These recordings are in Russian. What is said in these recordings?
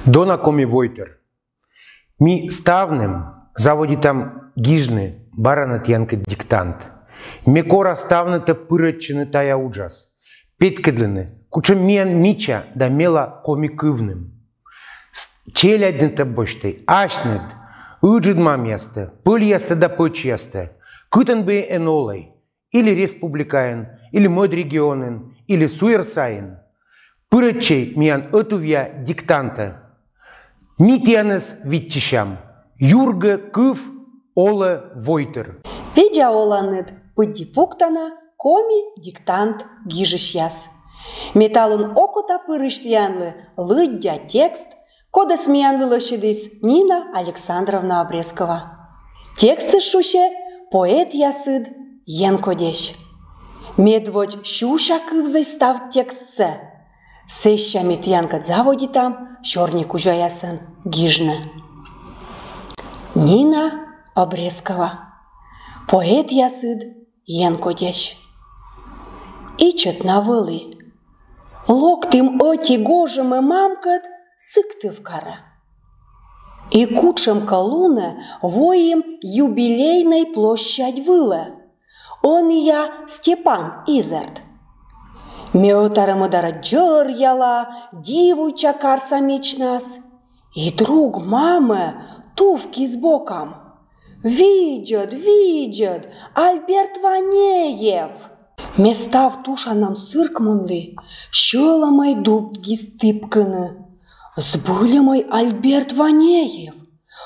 Дона коми войтер. Ми ставнем заводи там гижны баранат янка диктант. Мекора ставната пыраччыны тая ужас. Петкедлыны, кучем миян мича да мела комикывным. Челяднята боштай, ашнет, ыджид мамьясты, пыль ясты да пыч ясты. Кытан бы энолай, или республикаен, или мод регионен, или суерсаен. Пырачей миян отувья диктанта. Митянес витчищам, юрга кыв ола войтер. Педя оланет пыдди пуктана коми диктант гижищяс. Металлун окота пырыштянлы лыддя текст, кода смеянлы лошадис Нина Александровна Обрезкова. Тексты шуще поэт ясыд енкодеш. Медводь щуша кывзай став текстсе. Сеща метьянка заводи там щорнику жаясын гижны. Нина Обрезкова. Поэт ясыд енкодеш. Ичет навыли. Локтым оти гожемы мамкат сыктыв кара. И кучем колуна воем юбилейной площадь выла. Он и я Степан Изерт. Меотарымы дараджыр яла, дивуча карса мечнас. И друг мамы тувки с боком. Видят, Альберт Ванеев. Местав тушанам сыркмынли, щеламай дубги стыпканы. Сбылемай Альберт Ванеев.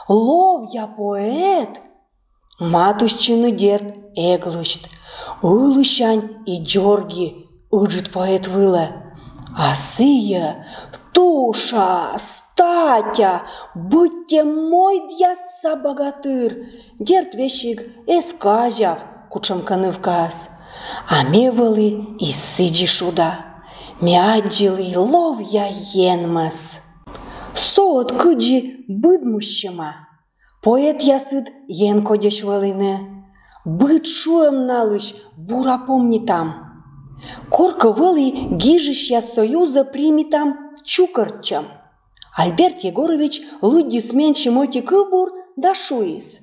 Ловья поэт. Матушчины дерт эглышт. Улышань и джорги ыджит поэт выла. А сыя, туша, статя, будьте мой дьяса богатыр. Дерт вещик эскажав, кучамканы вказ. А мевалы и сыджи шуда. Мяджилы ловья енмас. Сот кыджи быдмущема. Поэт ясыд енкодеш валыны. Быд шуем налыш бура помни там. Корка валы гижиш я союза примитам чукарчам. Альберт Егорович лыддис меньше моти кыбур да шуис.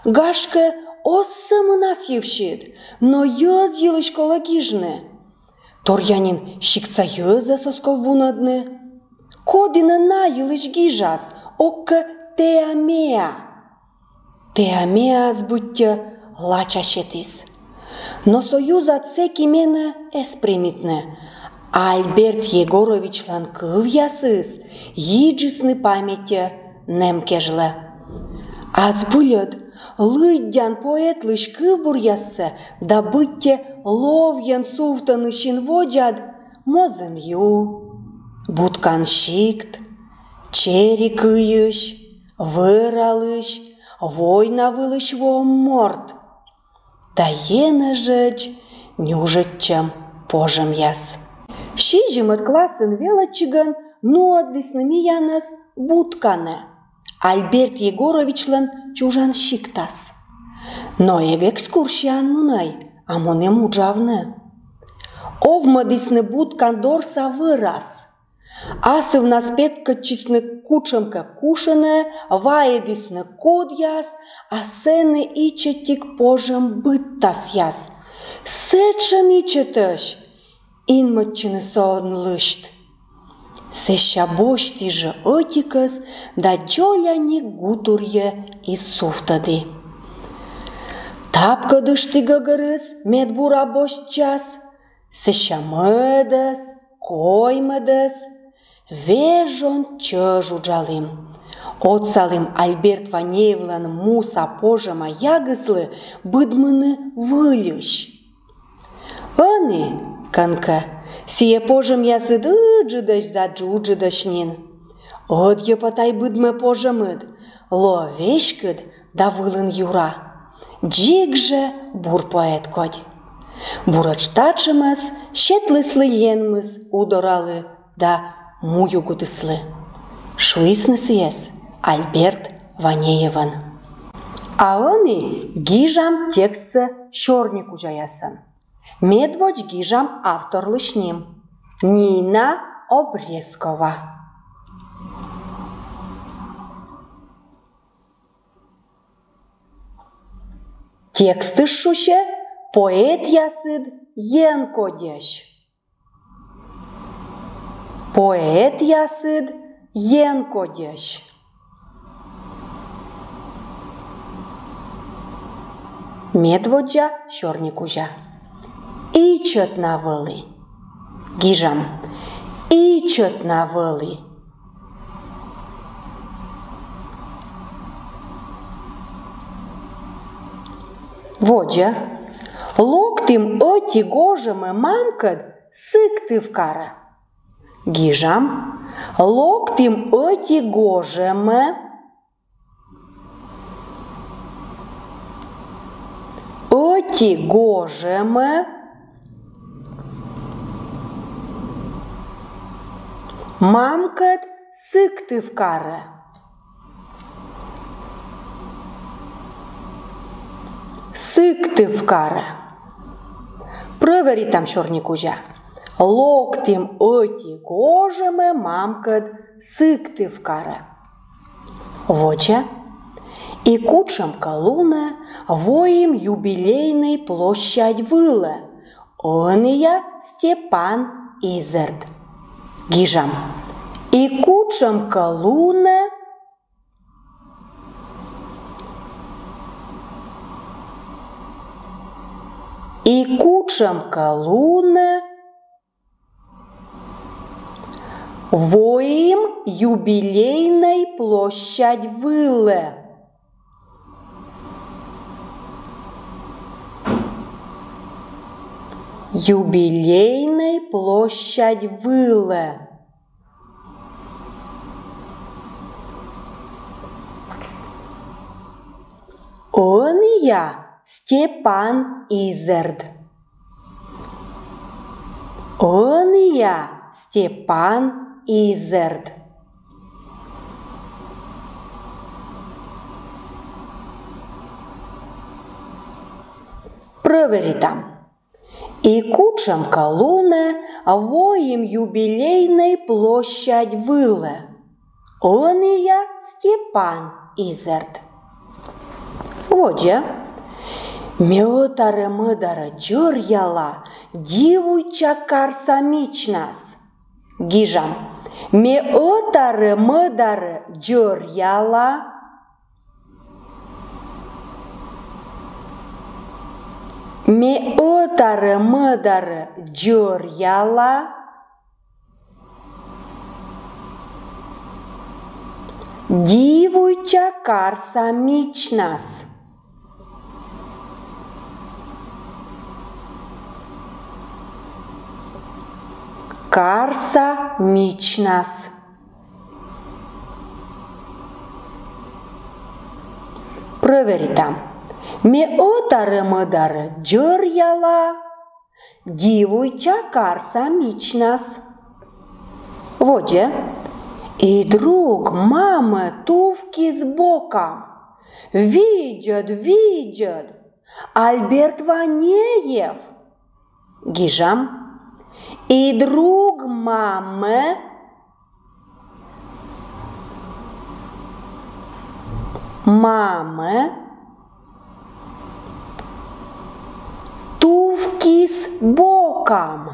Гашка осымы нас евшит, но ёз елыш кола гижны. Торянин щикца ёза сосков вунадны. Кодина на елыш гижас, окка теамеа. Теамеас будьте лачашетис. Но союз отсеки мене эспримитне. Альберт Егорович ланкыв ясыс, yiджисны памяти немкежле. Аз булет, лыддян поэт лышкыв бур яссы, да бытте ловьян суфтаны шинводжад мозым ю, буткан шикт, чери кыйыш, выралыш, война вылыш во морд. Да ена жечь, нюжет чем пожем яс. Шижим от классен велочиган, ну отвесными янас буткане. Альберт Егоровичлан чужан шиктас. Но ег экскурсиян мунай, а моне муджавне. Овмадисны буткан дорса вырас. Асы в нас петкачисны кучемка кушане, ваедисны кодяс, а сены ичетик пожем быттас яс. Сечем ичетыш, инматчыны сон лышт. Сеща бошти же отикас, да джоляни гутурье и суфтады. Тапка дышты гагарыс, медбура бош час, сеща мэдас, коймадас, вежон чăжу джалым. Отсалым Альберт Ванеевлан муса пожема ягыслы быдмыны вылющ. Аны, канка, сие пожем ясыд ыджыдаш да джуджыдашнин. Од епатай быдмы пожемыд, ловешкыд да вылын юра. Джик же бур поэт кодь. Бурачтачымас, щетлыслы енмыс удоралы да мую гудыслы. Шуиснысы ес Альберт Ванееван. А они гижам текстсы щорнику жаясын. Медводь гижам автор лышним. Нина Обрезкова. Тексты шуще поэт ясыд ен кодеш. Поэт ясыд ен кодеш. Медводжа шорникужа. Ичот навыли. Гижам. Ичот навыли. Воджа. Локтим оти гожеме мамкад сыкты в кара. Гижам. Локтим оти гожеме. Оти гожеме. Мамкад сыкты в кара. Сыкты в кара. Провери там шорникужа. Локтим оти гожеме мамкад сыкты в кара. Воджа. И кучам колуна воим юбилейной площадь выле. Он и я Степан Изерд. Гижам. И кучам колуна и кучам колуна воим юбилейной площадь выле. Юбилейной площадь выле. Он и я Степан Изерд. Он и я Степан Изерд. Провери там. И кучам колуна воим юбилейной площадь выле. Он и я Степан Изерд. Воджа. Меотаре мыдаре джорьяла дивуйча карсамичнас. Гижам. Меотаре мыдаре джорьяла Меотаре мыдаре джорьяла дивуйча карсамичнас. Карса мичнас. Провери там. Меотаре мыдаре джорьяла дивуйча карса мичнас. Воджа. И друг мамы тувки с боком. Видят. Альберт Ванеев. Гижам. И друг мамы тувки с боком.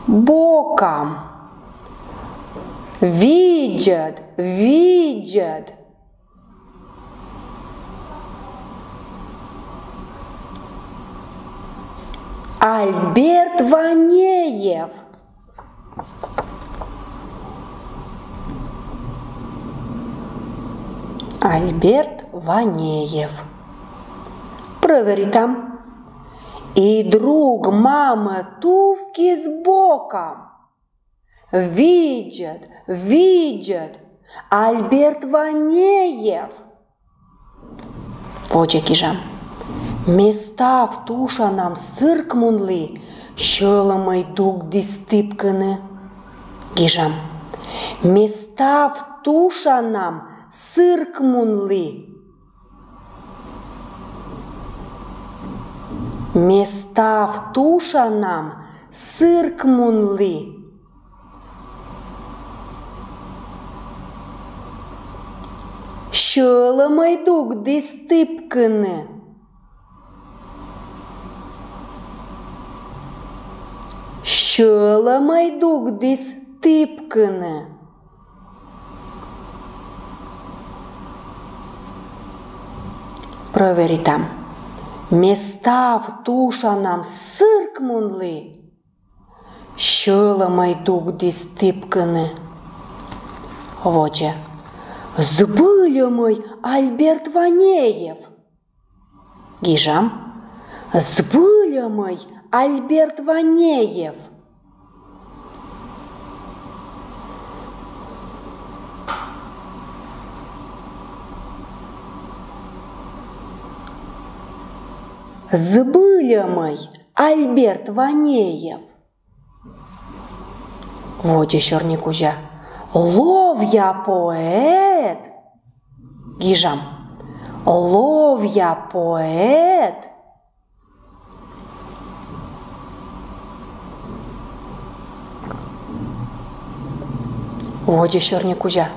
Боком. Видят. Альберт Ванеев. Альберт Ванеев. Провери там. И друг мамы тувки с боком. Видят. Альберт Ванеев. Воджа Гижам. Места в туша нам сыркмунли, шоломой дуг дистыпканы. Гижам. Места в туша нам сыркмунли. Места в туша нам сыркмунли. Șălă mai duc de stâpcână. Șălă mai duc de stâpcână. Proverităm. Mestav tușa nam sârcmunli. Șălă mai duc de stâpcână. Voce. Zbâlă măi Albert Vaneev. Ghijam. Zbâlă măi Albert Vaneev. Zbâlă măi Albert Vaneev. Воде Черникузя. Лов'я поет. Ghijam. Лов'я поет. Воде Черникузя.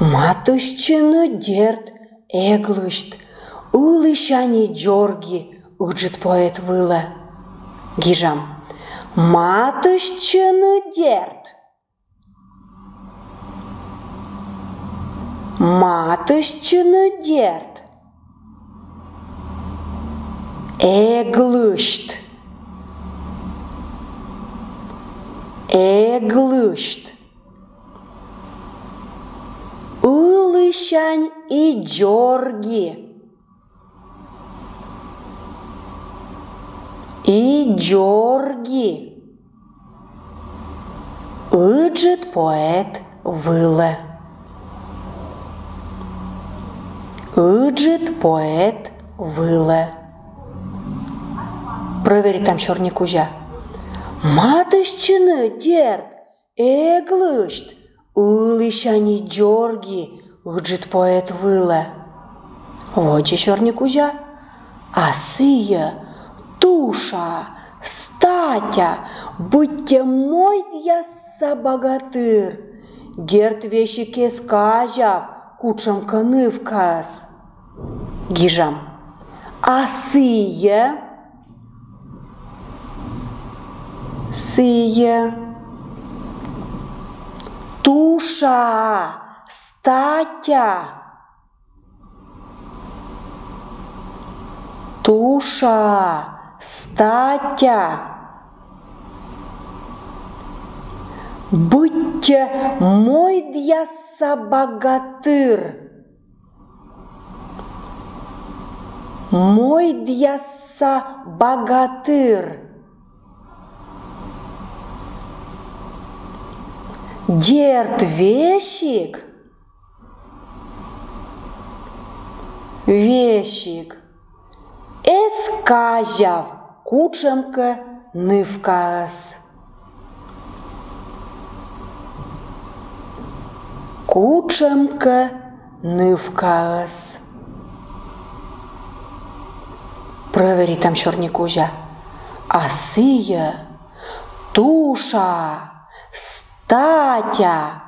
Матышчыны дерт эглышт. Улышани Джорги ыджит поэт вылы. Ghijam. Матышчыны дерт. Матышчыны дерт. Эглышт. Эглышт. Улышань и Джорги. И Джорги. Ыджит поэт вылы. Ыджит поэт вылы. Провери там Черникузя. Матышчыны дерт эглышт. Улышани Джорги. Ыджит поэт вылы. Воде Черникузя. Асыя. Туша, статя, будьте мой яса богатыр, дерт вещике скажав, кучам канывкас. Ghijam. Асыя. Сыя. Туша, статя. Туша, статя. Будьте мой дьяса богатыр. Мой дьяса богатыр. Дерт вещик. Вещик. Эскажав кучемка нывкас. Кучемка нывкас. Провери там Черникузя. Асыя, туша, статя,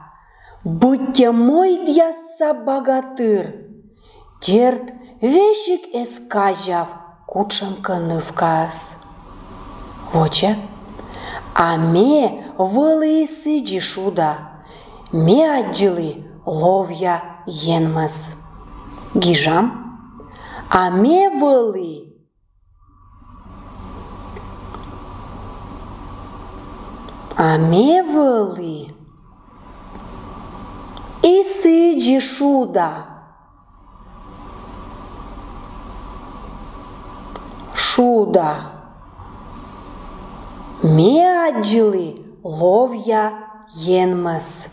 будьте мой дьяса богатыр, дерт вещик эскажав кучемка нывкас. Воче. А ме вылы сыджи шуда. Ме аджилы ловья енмас. Ghijam. А ме вылы. А ме вылы. И сыджи шуда. Шуда. Ме аджилы ловья енмас.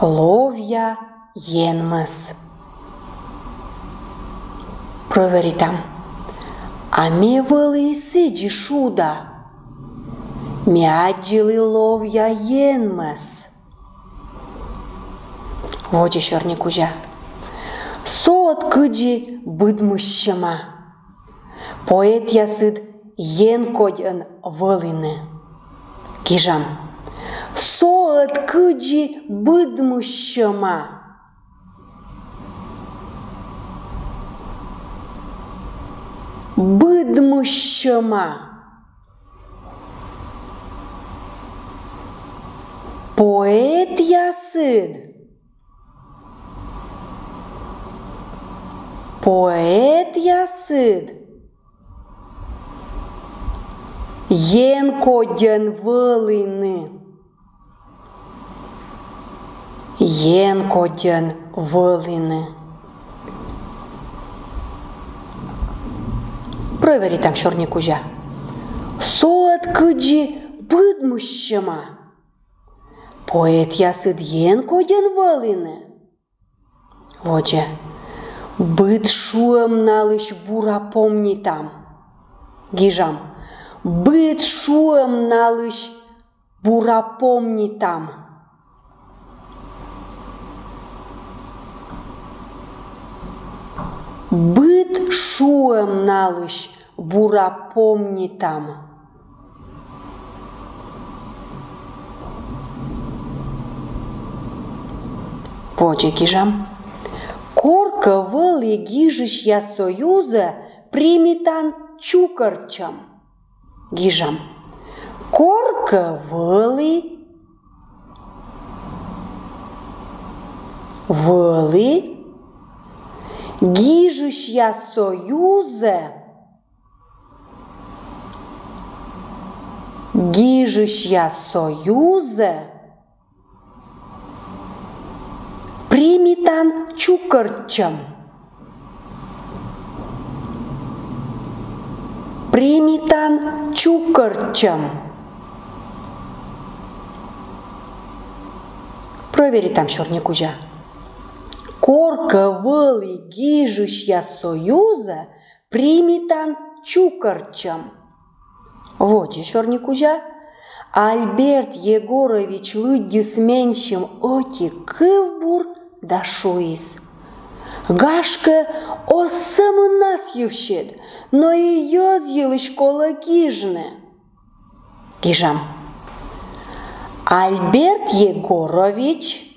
Ловья енмас. Провери там. А ме вылы сыджи шуда. Ме аджилы ловья енмас. Воде Черникузя. Сот кыджи быдмыщыма. Поэт ясыд ен коден вылыны. Ghijam. Соот кыджи быдмышшыма. Быдмышшыма. Поэт ясыд. Поэт ясыд. Енкоден вылыны. Енкоден вылыны. Провери там черный кузя. Соот кыджи быдмышшыма. Поэт ясыд енкоден вылыны. Вот же. Быт шуем налыш бура помни там. Гижам. Быт шуем налыш бура помни там. Быт шуем налыш бура помни там. Вот же гижам. Корка вăли гижища союза примитан чукарчам. Гижам. Корка вăли гижища союза примитан чукарчам. Примитан чукарчам. Провери там черный кузя. Корка вăли гижища союза примитан чукарчам. Вот же черный кузя. Альберт Егорович лыддис меньшим оти кывбур да шуис. Гашка осым нас евщед, но и ёзъелы школа гижны. Гижам. Альберт Егорович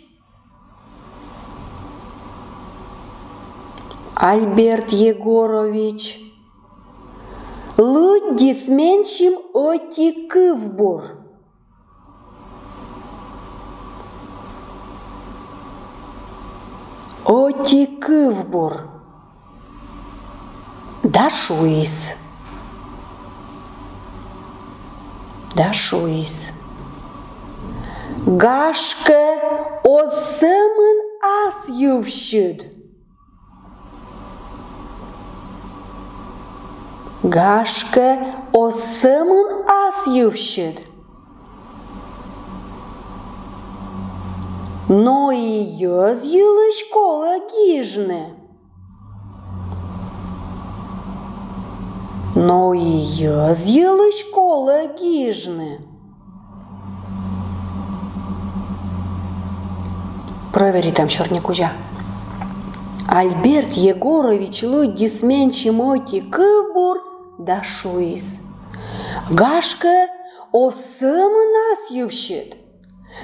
лыддис меньшим оти кывбур. Оти кывбур. Да шуис. Гашка осымын ас ювщыд. Гашка осымын ас ювщыд. Но и ёзъелы школа гижны. Провери там черный кузя. Альберт Егорович лыддис меньшим оти кывбур да шуис. Гашка осымын ас ювщыд.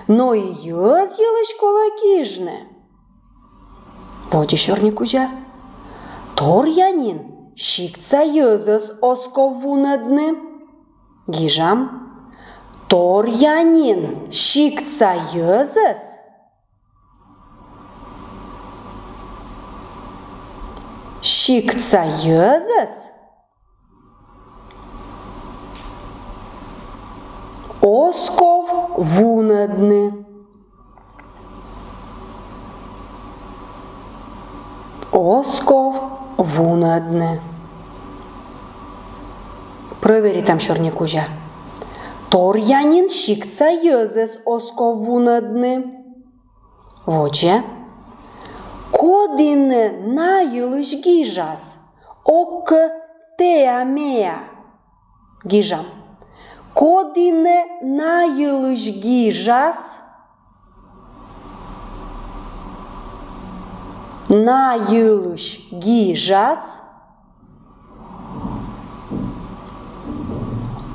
Но и ёзъелы школа гижны. Вот еще черный кузя. Тор янин шикца ёзыс осковунадны. Гижам. Тор янин шикца ёзыс. Шикца ёзыс. Осков вунадны. Провери там черный кузя. Тор янин шикца ёзыс осков вунадны. Вот же. Кодине наилыш гижас. Ок теа меа. Гижам. Кодине наилыш гижас.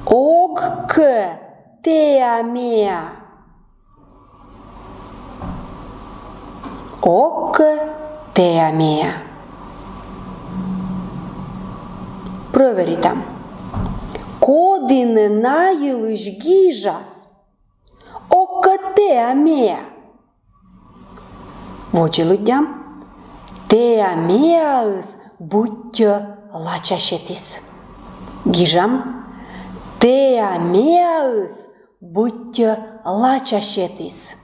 Ок теа меа. Ока тея мея. Проверитам. Кодине наилыш гижас. Ока тея мея. Voce ludiam. Teia meas butia laciașetis. Gijam. Teia meas butia laciașetis.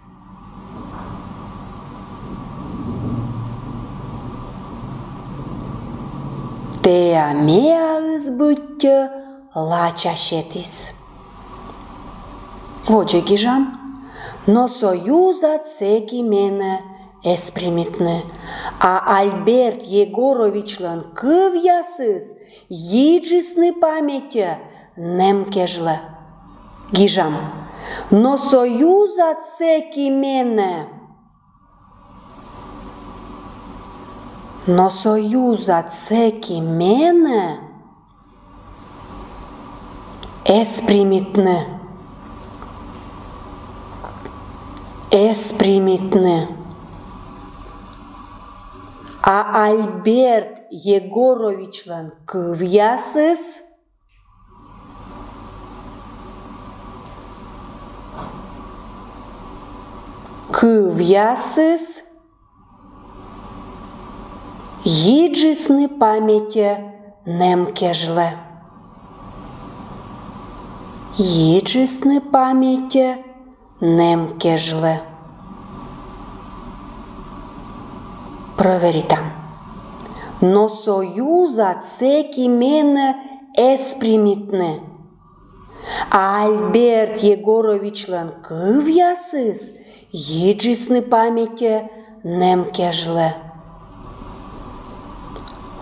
Teia meas butia laciașetis. Voce gijam. No sojuza цеки мене еспримитне, а Альберт Егоровичлан кывясыз еджисны памяти немкежле. Гижам, но союза цеки мене. Но союза цеки мене еспримитне. Еспримитне. А Альберт Егоровичлан кывясыз еджисны памяти немкежле. Еджисны памяти немкежле. Проверитам. Но союза цеки мене еспримитне. А Альберт Егоровичлан кывясыз еджисны памяти немкежле.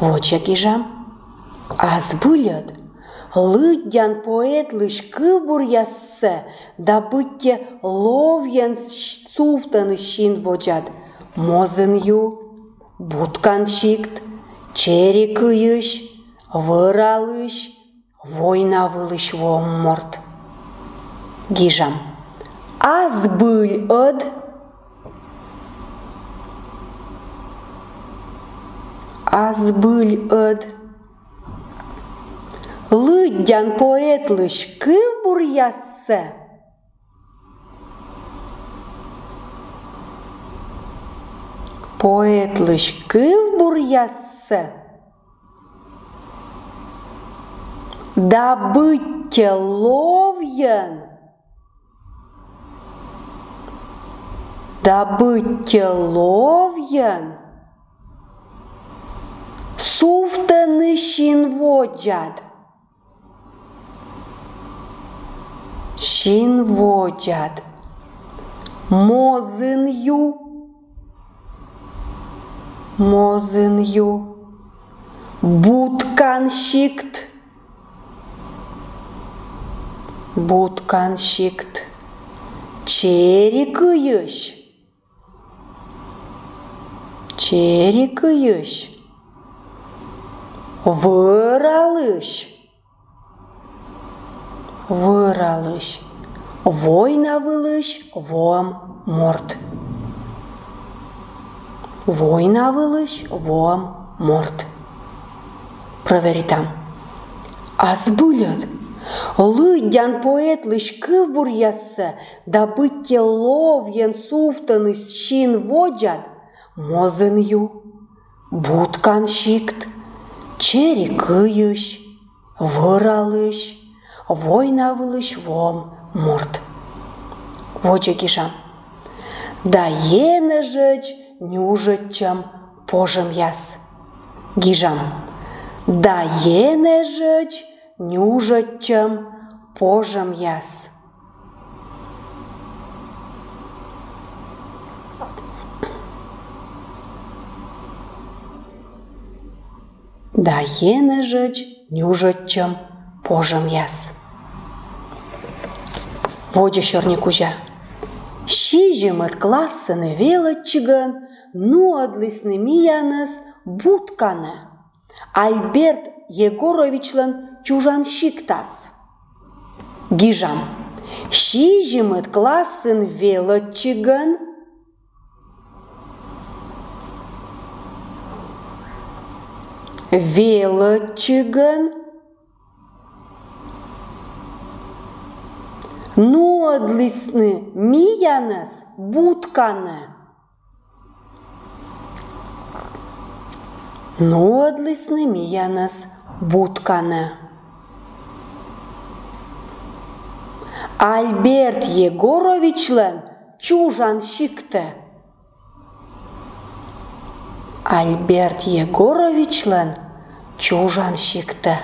Voce gijam. Азбылят. Лыдян поэт лыш кывбур яссе, да бытте ловьян суфтаны шин воджат. Мозын ю, буткан шикт, чери кыйыш, выралыш, война вылыш вомморт. Гижам. Азбыль ыд. Азбыль ыд. Лыдян поэт лыш кывбур яссе. Поэт лыш кывбур яссе. Да бытте ловьян. Да бытте ловьян. Суфтаны шин воджат. Шин воджат. Мозын ю. Мозын ю. Буткан шикт. Буткан шикт. Чери кыйыш. Чери кыйыш. Выралыш. Выралыш. Война вылыш вом морт. Война вылыш вом морт. Проверитам. Азбылят. Лыдян поэт лыш кывбур яссе, да бытте ловьян суфтаны шин воджат. Мозын ю. Буткан шикт. Чери кыйыш. Выралыш. Война вылыш вом морт. Voce gijam. Да ене жечь нюжечем пожем яс. Гижам. Да ене жечь нюжечем пожем яс. Да ене жечь нюжечем пожем яс. Voce șornicujea. Șijim от классаны велочиган, ну адлисны миянес буткане. Альберт Егоровичлан чужан шиктас. Гижам. Șijim от классын велочиган, велочиган, нодлисны миянас буткане. Нодлисны миянас буткане. Альберт Егоровичлен чужан шикте. Альберт Егоровичлен чужан шикте.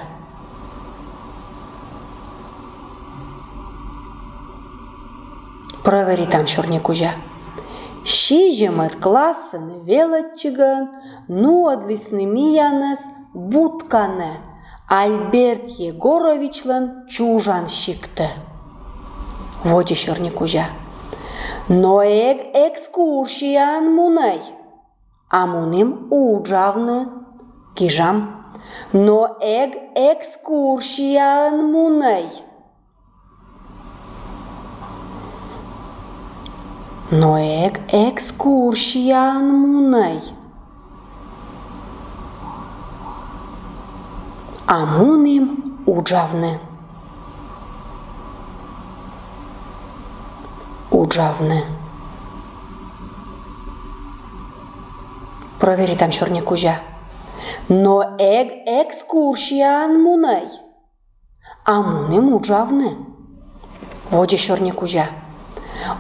Проверитам чорникужа. Шижемет клаssen велочиган, нодлисны миянас буткане. Альберт Егоровичлен чужан шикте. Вот еще чорникужа. Ноег экскурсиян муней. Амуним уджавны гижам. Ноег экскурсиян муней. Ноег экскурсиян муней. Амуним уджавны. Уджавны. Проверитам чорникужа. Ноег экскурсиян муней. Амуним уджавны. Вот еще чорникужа.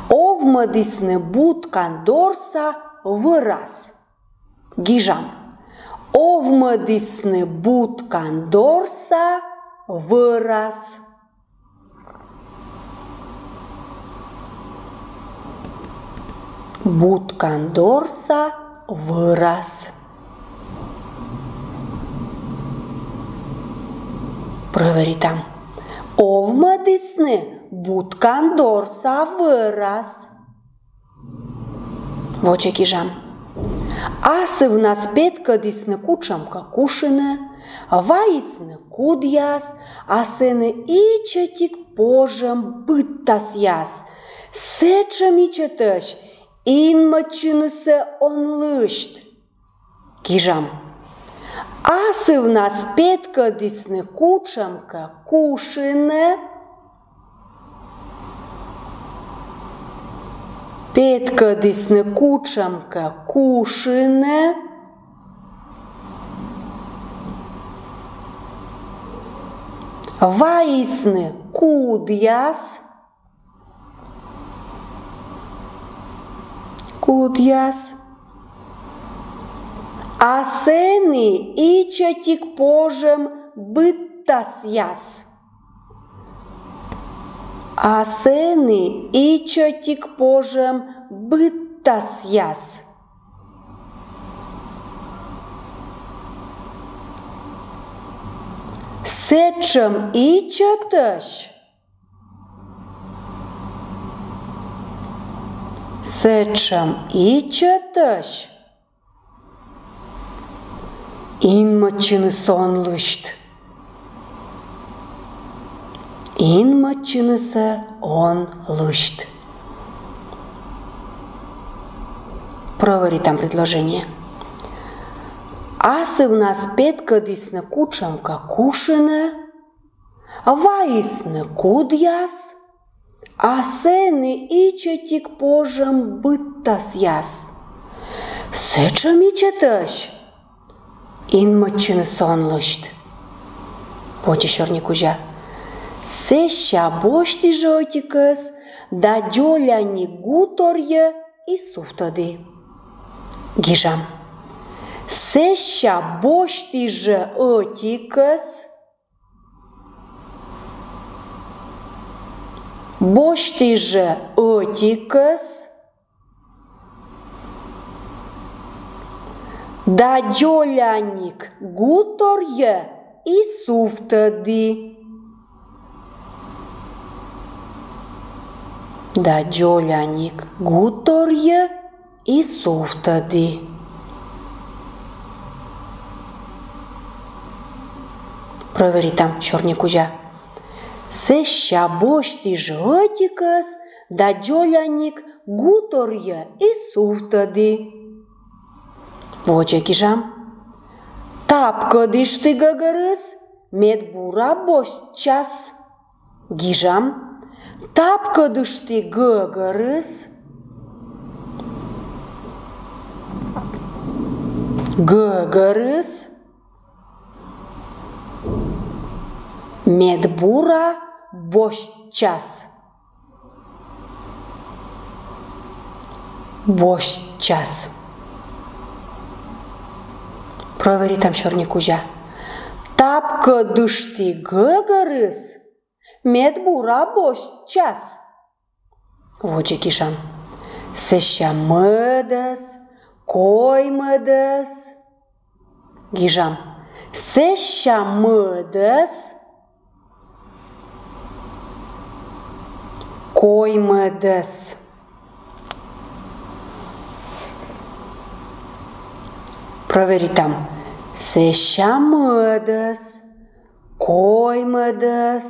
Овмădisne butkан dorsa văras. Gijam. Ovmădisne butkan dorsa văras. Butkан dorsa văras. Проверитам. Овмădisne butkан dorsa văras. Voce gijam. Asăvna spetcă disnă kučamka kušine, vaisnă kudjas, asene ičetik požem byttas jas. Sečem ičetăș, inmăčină se on lășt. Gijam. Asăvna spetcă disnă kučamka kušine, petcă disnă kučamka kušine, vaisnă kudjas, aseni ičetik požem byttas jas. Aseni ičetik požem byttas jas. Sečem ičetăș. Sečem ičetăș. Inmăčină son lășt. Inmăčină se on lășt. Проверитам предложение. Асывна спетка дисна кучамка кушине, ваисне кудjas, aseni ičetik požem byttas jas. Sečem ičetăș. Inmăčină son lășt. Voce čornikuža. Seșa boști žotikas, da džioliani gutorje i suftadi. Gijam. Seșa boști žotikas, boști žotikas, da džiolianik gutorje i suftadi. Da džiolianik gutorje i suftadi. Проверитам чорникужа. Seșa boști žotikas, da džiolianik gutorje i suftadi. Voce gijam. Tapcă diști găgărâs, med bura boșceas. Gijam. Tapcă diști găgărâs, găgărâs, med bura boșceas. Boșceas. Proverit am șornicujea. Tapcă diști găgărâs, med bura boșceas. Voce chișam. Se-și mădăs, coi mădăs. Gijam. Se-și mădăs, coi mădăs. Proveritam. Se-și mădăs, coi mădăs.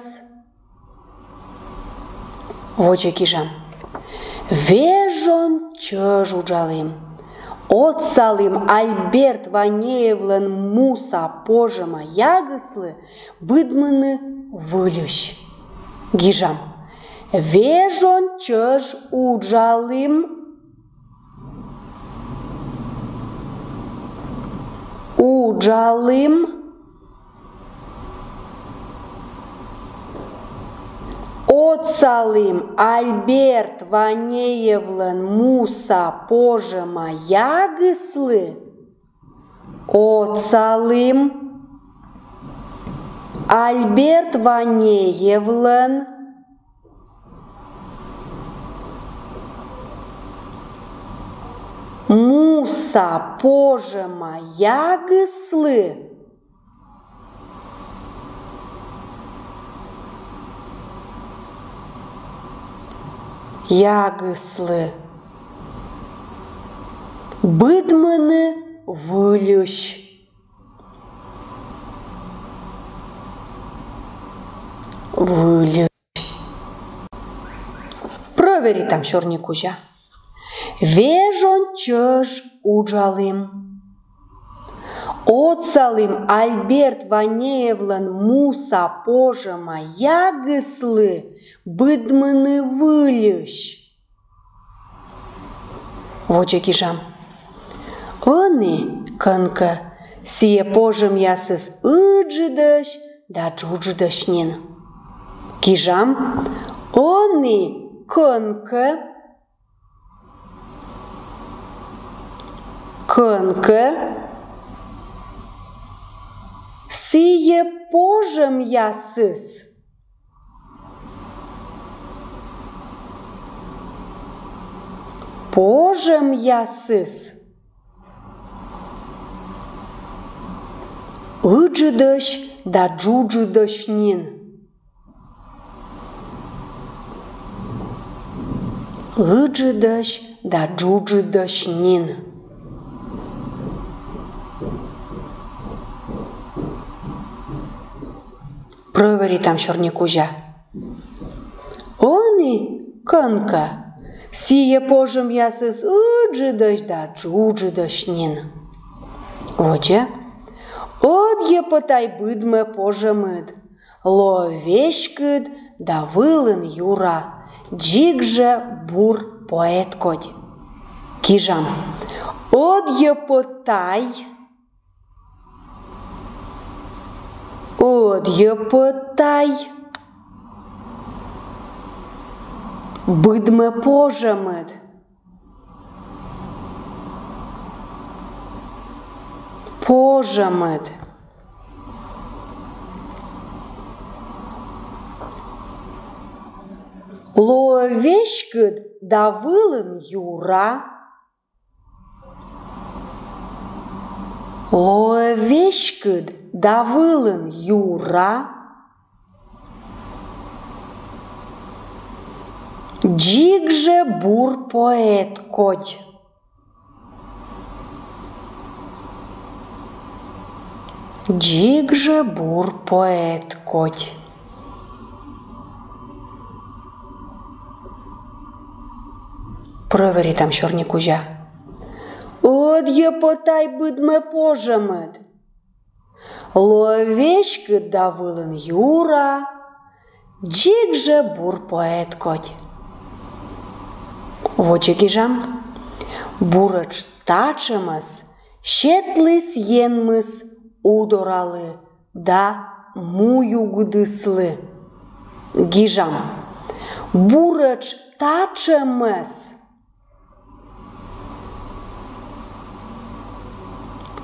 Voce chișam. Вежон чăжуджалым, отсалым Альберт Ванеевлан муса пожыма ягыслы быдмыны вылющ. Гижам. Вежон чăжуджалым, уджалым, отсалым Альберт Ванеевлан муса пожыма ягыслы, отсалым Альберт Ванеевлан муса пожыма ягыслы, ягыслы быдмыны вылющ. Вылющ. Проверит там șornicujea. Вежон чăжуджалым, отсалым Альберт Ванеевлан муса пожыма ягыслы быдмыны вылющ. Voce chișam. Ăni căncă sie pojâm iasăs îgidăș da giugidășnin. Chișam. Ăni căncă sie pojâm iasăs pojâm iasăs îgidăș da giugidășnin. Îgidăș da giugidășnin. Proverit am șornicujea. Oni căncă sie pojâm iasăs îgidăș da giugidășnin. Voce. Od je pătai bădmă pojămâd, loveșcâd da vâlân iura, gigje bur poet codi. Chijam. Od je pătai bădmă pojămâd, pojămâd. Loveșcâd da vâlân iura, loveșcâd da vâlân iura, gigje bur poet codi. Gigje bur poet codi. Proverit am șornicujea. Od je pătai bădmă pojămâd, Ловечки давилин Юра, джик же бур поеткоть. Воче гижам, бурыч тачымыз, шетлис енмыз удоралы, да муюгдыслы. Гижам, бурыч тачымыз.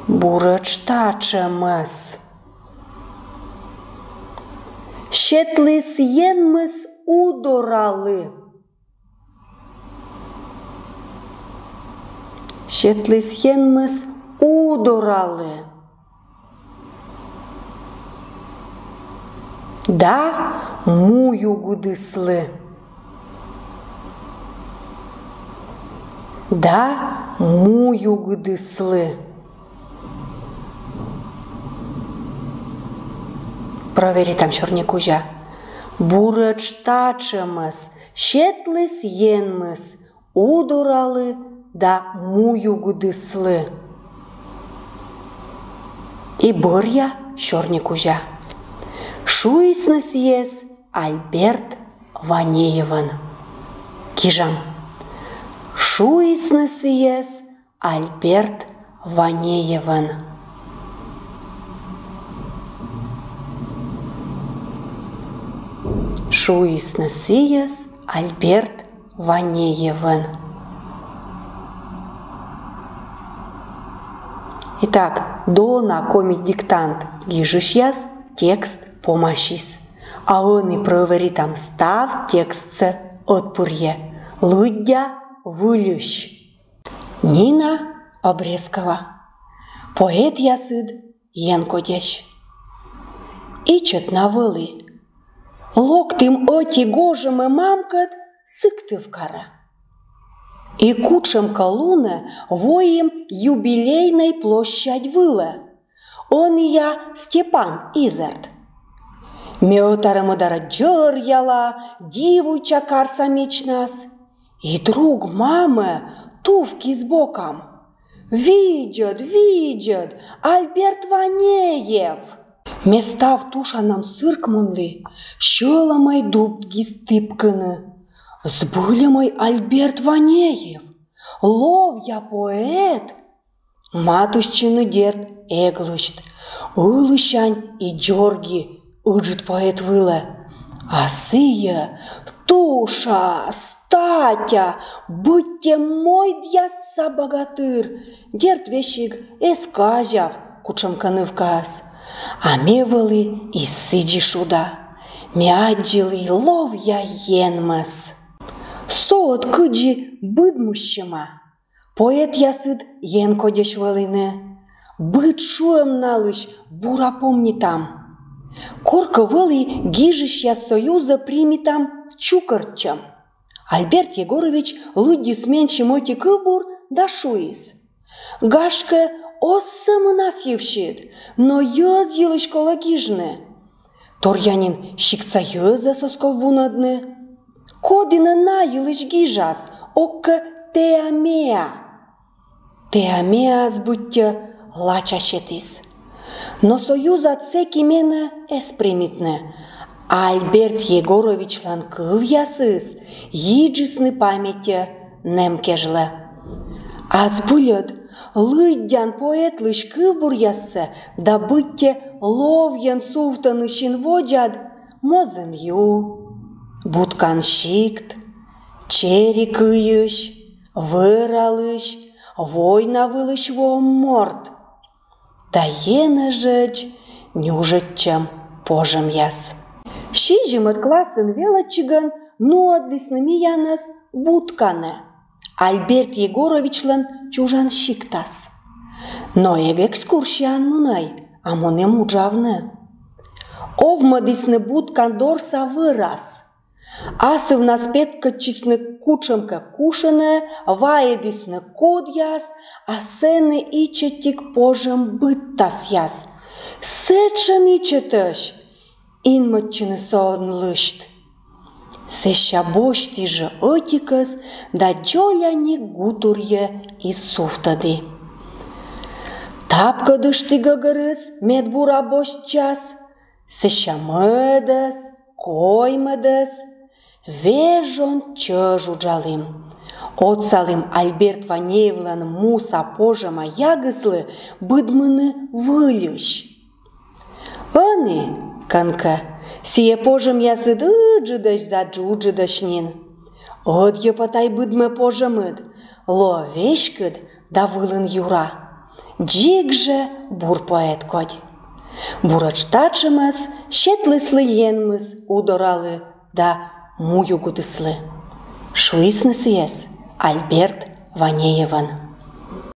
Бурыч тачымыз. Шетлис енмыз удоралы. Шетлис енмыз удоралы. Да муюгдыслы. Да муюгдыслы. Провери там черный кузя. Бурыч тачымыз, шетлис енмыз, удоралы, да муюгдыслы. И борья черный кузя. Шуйсныс ес Альберт Ванееван. Кижам. Шуйсныс ес Альберт Ванееван. Шуйсныс ес Альберт Ванееван. Итак, дона коми-диктант гижишьяс, текст помощис. А он и провери там став текстце отпурье. Лудя вылющ. Нина Обрезкова. Поэт ясыд енкодящ. И чет навыли. Локтым оти гожем и мамкат сыкты в кара. И кучем колуна воем юбилейной площадь выла. Он и я Степан Изард. Меотарамадара джорьяла, диву чакар самичнас. И друг мамы тувки с боком. Видят, Альберт Ванеев. Места в тушаном сыркмунли, щела мой дубки стыпканы. Сбыли мой Альберт Ванеев. Лов я поэт. Матушчины дед эглышт. Улыщань и джорги уджит поэт выле. А сыя, туша, статя, будьте мой дьяса богатыр. Дерт вещик эскажав, кучамканы вказ. А мевали и сиджи шуда. Мяджилы лов я енмас. Соот кыджи быдмущема. Поэт ясыд енкодеш велине. Быд шуем налыш, бура помни там. Корка вели гижиш я союза примитам чукарчам. Альберт Егорович лудди сменши моти кыбур да шуис. Гашка осымы нас евшит, но ёз елыш кола гижне. Торянин щикца ёза сосковунадны. Кодина на елыш гижас, окка теамеа. Теамеас будьте лачашетис. Но союз отсеки мене эспримитне. Альберт Егорович ланкыв ясыс, yiджисны памяти немкежле. Аз булет, лыдян поэт лышкыв бур яссы, да будьте ловьян суфтаны шинводжад, мозын ю, буткан шикт, черик ыйыш, выралыш, война вылыш вом морд. Да ена жечь, нюжетчем пожем яс. Шижем от классен велочиган, но отлисными янас буткане. Альберт Егоровичлан чужан шиктас. Но ег экскурсиян мунай, а моне муджавне. Овмадисны буткан дорса вырас. Асы в нас петкачисны кучемка кушане, ваедисны кодяс, а сены ичетик пожем быттас яс. Сечем ичетыш, инматчыны сон лышт. Сеща бошти же отикас, да джоляни гутурье и суфтады. Тапкадышты гагырыз медбура бош час, сещамыдыз, коймыдыз, вежон чыжу жалым. Отсалым Альберт Ванеевлан муса пожама ягыслы быдмыны вылющ. Аны, канка, сие пожам ясыд ыджыдаш да джуджыдашнин. Од епатай быдмы пожамыд, ло вешкыд да вылын юра. Джигже бур поэт кодь. Бурачтачымыз, щетлыслы енмыз удоралы да муюгудыслы. Шуисны сиес Альберт Ванееван.